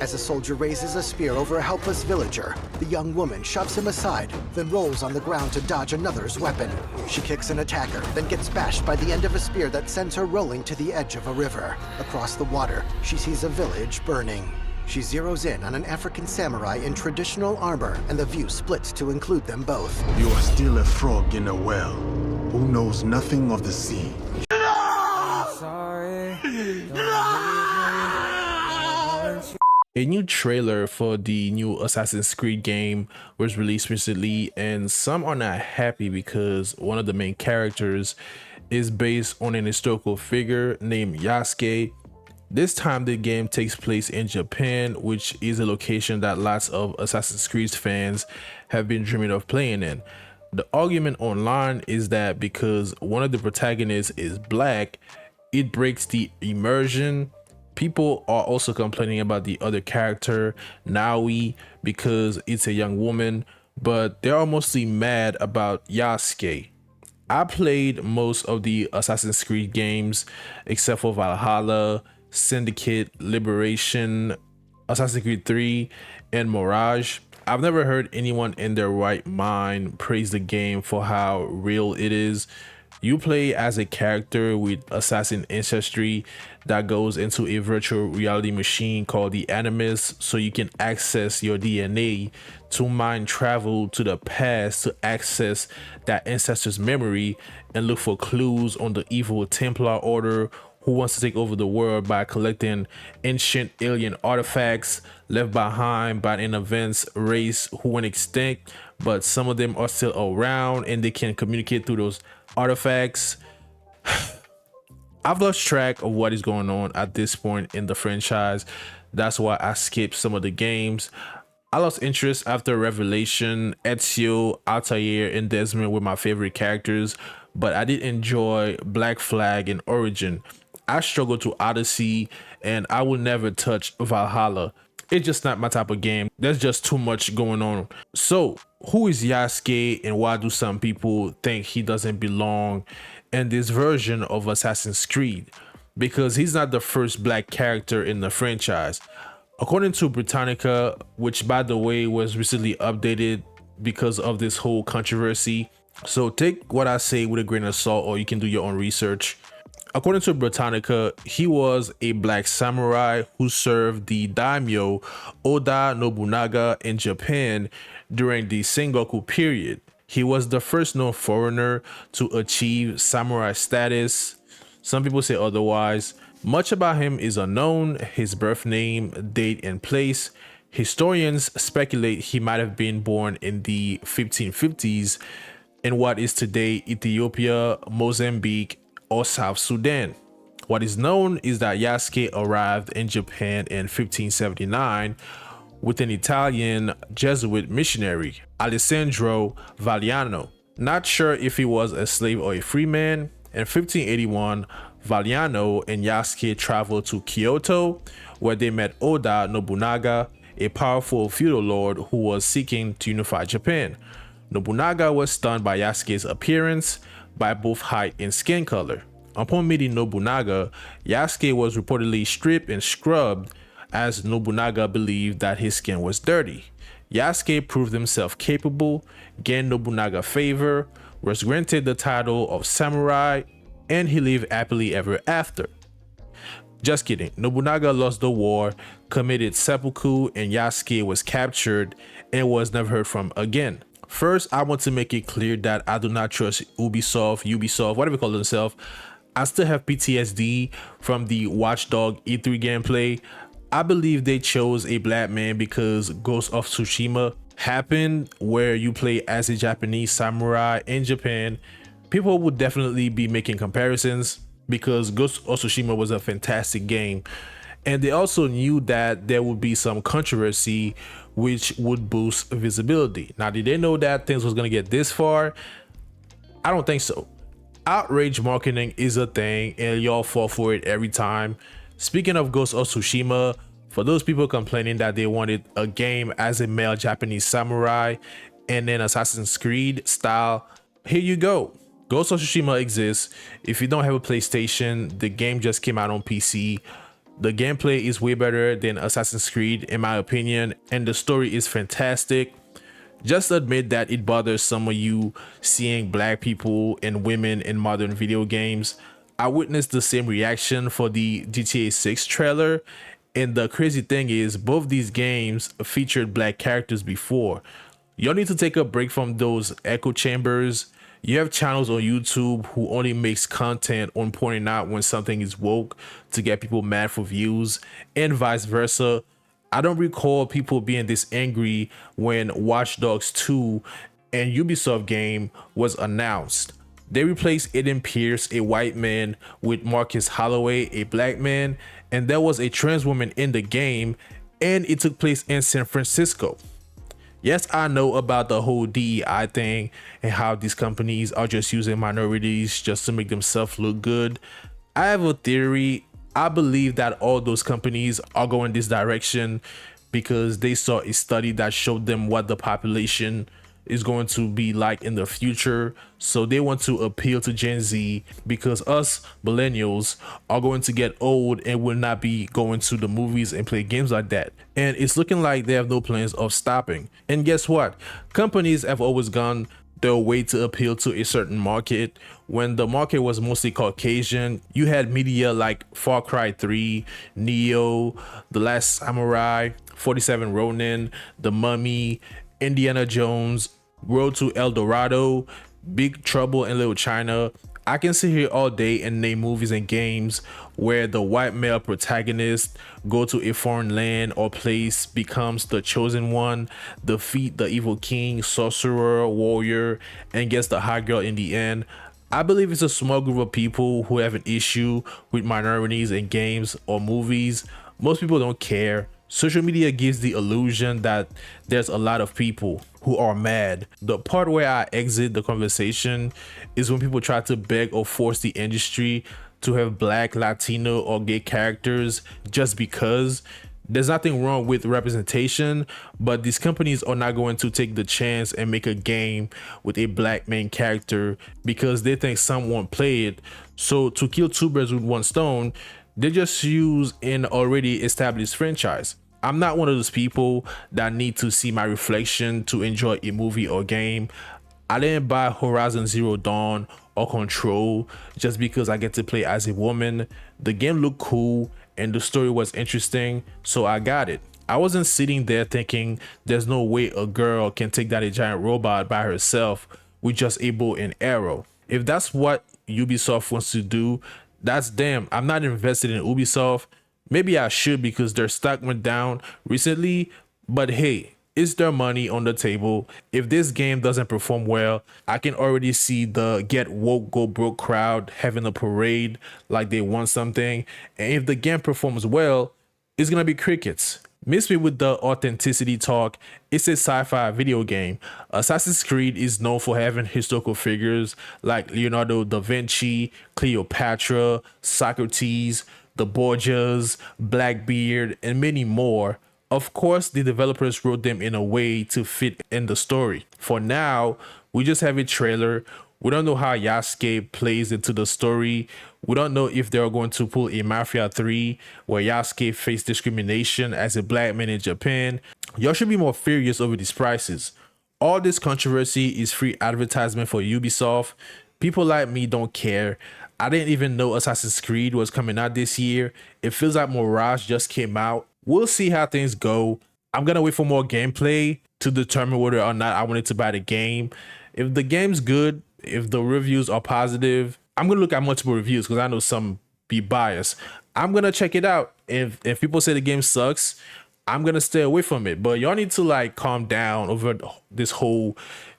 As a soldier raises a spear over a helpless villager, the young woman shoves him aside, then rolls on the ground to dodge another's weapon. She kicks an attacker, then gets bashed by the end of a spear that sends her rolling to the edge of a river. Across the water, she sees a village burning. She zeroes in on an African samurai in traditional armor, and the view splits to include them both. You are still a frog in a well, who knows nothing of the sea. A new trailer for the new Assassin's Creed game was released recently, and some are not happy because one of the main characters is based on an historical figure named Yasuke. This time the game takes place in Japan, which is a location that lots of Assassin's Creed fans have been dreaming of playing in. The argument online is that because one of the protagonists is black, it breaks the immersion. People are also complaining about the other character, Naui, because it's a young woman, but they're mostly mad about Yasuke. I played most of the Assassin's Creed games except for Valhalla, Syndicate, Liberation, Assassin's Creed 3, and Mirage. I've never heard anyone in their right mind praise the game for how real it is. You play as a character with assassin ancestry that goes into a virtual reality machine called the Animus, so you can access your DNA to mind travel to the past to access that ancestor's memory and look for clues on the evil Templar Order who wants to take over the world by collecting ancient alien artifacts left behind by an advanced race who went extinct, but some of them are still around and they can communicate through those artifacts. I've lost track of what is going on at this point in the franchise. That's why I skipped some of the games. I lost interest after Revelation. Ezio, Altair, and Desmond were my favorite characters, but I did enjoy Black Flag and Origin. I struggled to Odyssey, and I will never touch Valhalla. It's just not my type of game. There's just too much going on. So, who is Yasuke, and why do some people think he doesn't belong in this version of Assassin's Creed? Because he's not the first black character in the franchise. According to Britannica, which by the way was recently updated because of this whole controversy, so take what I say with a grain of salt, or you can do your own research. According to Britannica, he was a black samurai who served the daimyo Oda Nobunaga in Japan during the Sengoku period. He was the first known foreigner to achieve samurai status. Some people say otherwise. Much about him is unknown, his birth name, date, and place. Historians speculate he might have been born in the 1550s in what is today Ethiopia, Mozambique, or South Sudan. What is known is that Yasuke arrived in Japan in 1579 with an Italian Jesuit missionary, Alessandro Valiano. Not sure if he was a slave or a free man. In 1581, Valiano and Yasuke traveled to Kyoto, where they met Oda Nobunaga, a powerful feudal lord who was seeking to unify Japan. Nobunaga was stunned by Yasuke's appearance, by both height and skin color. Upon meeting Nobunaga, Yasuke was reportedly stripped and scrubbed, as Nobunaga believed that his skin was dirty. Yasuke proved himself capable, gained Nobunaga favor, was granted the title of samurai, and he lived happily ever after. Just kidding. Nobunaga lost the war, committed seppuku, and Yasuke was captured and was never heard from again. First, I want to make it clear that I do not trust Ubisoft, whatever they call themselves. I still have PTSD from the Watch Dogs E3 gameplay. I believe they chose a black man because Ghost of Tsushima happened, where you play as a Japanese samurai in Japan. People would definitely be making comparisons because Ghost of Tsushima was a fantastic game. And they also knew that there would be some controversy which would boost visibility. Now, did they know that things was going to get this far? I don't think so. Outrage marketing is a thing and y'all fall for it every time. Speaking of Ghost of Tsushima, for those people complaining that they wanted a game as a male Japanese samurai and then Assassin's Creed style, here you go. Ghost of Tsushima exists. If you don't have a PlayStation, the game just came out on PC. The gameplay is way better than Assassin's Creed in my opinion, and the story is fantastic. Just admit that it bothers some of you seeing black people and women in modern video games. I witnessed the same reaction for the GTA 6 trailer, and the crazy thing is both these games featured black characters before. Y'all need to take a break from those echo chambers. You have channels on YouTube who only makes content on pointing out when something is woke to get people mad for views, and vice versa. I don't recall people being this angry when Watch Dogs 2 and Ubisoft game was announced. They replaced Aiden Pierce, a white man, with Marcus Holloway, a black man, and there was a trans woman in the game, and it took place in San Francisco. Yes, I know about the whole DEI thing and how these companies are just using minorities just to make themselves look good. I have a theory. I believe that all those companies are going this direction because they saw a study that showed them what the population is going to be like in the future. So they want to appeal to Gen Z because us millennials are going to get old and will not be going to the movies and play games like that. And it's looking like they have no plans of stopping. And guess what? Companies have always gone their way to appeal to a certain market. When the market was mostly Caucasian, you had media like Far Cry 3, Neo, The Last Samurai, 47 Ronin, The Mummy, Indiana Jones, Road to El Dorado, Big Trouble in Little China. I can sit here all day and name movies and games where the white male protagonist go to a foreign land or place, becomes the chosen one, defeat the evil king, sorcerer, warrior, and gets the hot girl in the end. I believe it's a small group of people who have an issue with minorities in games or movies. Most people don't care. Social media gives the illusion that there's a lot of people who are mad. The part where I exit the conversation is when people try to beg or force the industry to have black, Latino, or gay characters just because. There's nothing wrong with representation, but these companies are not going to take the chance and make a game with a black main character because they think some won't play it. So to kill two birds with one stone, they just use an already established franchise. I'm not one of those people that need to see my reflection to enjoy a movie or game. I didn't buy Horizon Zero Dawn or Control just because I get to play as a woman. The game looked cool and the story was interesting, so I got it. I wasn't sitting there thinking there's no way a girl can take down a giant robot by herself with just a bow and arrow. If that's what Ubisoft wants to do, that's them. I'm not invested in Ubisoft. Maybe I should because their stock went down recently, but hey, it's their money on the table. If this game doesn't perform well, I can already see the get woke go broke crowd having a parade like they want something. And if the game performs well, it's gonna be crickets. Miss me with the authenticity talk. It's a sci-fi video game. Assassin's Creed is known for having historical figures like Leonardo da Vinci, Cleopatra, Socrates, the Borgias, Blackbeard, and many more. Of course, the developers wrote them in a way to fit in the story. For now, we just have a trailer. We don't know how Yasuke plays into the story. We don't know if they're going to pull a Mafia 3 where Yasuke faced discrimination as a black man in Japan. Y'all should be more furious over these prices. All this controversy is free advertisement for Ubisoft. People like me don't care. I didn't even know Assassin's Creed was coming out this year. It feels like Mirage just came out. We'll see how things go. I'm gonna wait for more gameplay to determine whether or not I wanted to buy the game. If the game's good, if the reviews are positive, I'm gonna look at multiple reviews because I know some be biased. I'm gonna check it out. If people say the game sucks, I'm gonna stay away from it. But y'all need to like calm down over this whole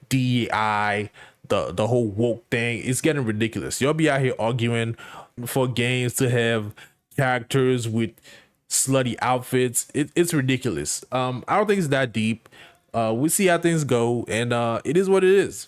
DEI, the whole woke thing. It's getting ridiculous. Y'all be out here arguing for games to have characters with slutty outfits. It's ridiculous. I don't think it's that deep. We'll see how things go, and it is what it is.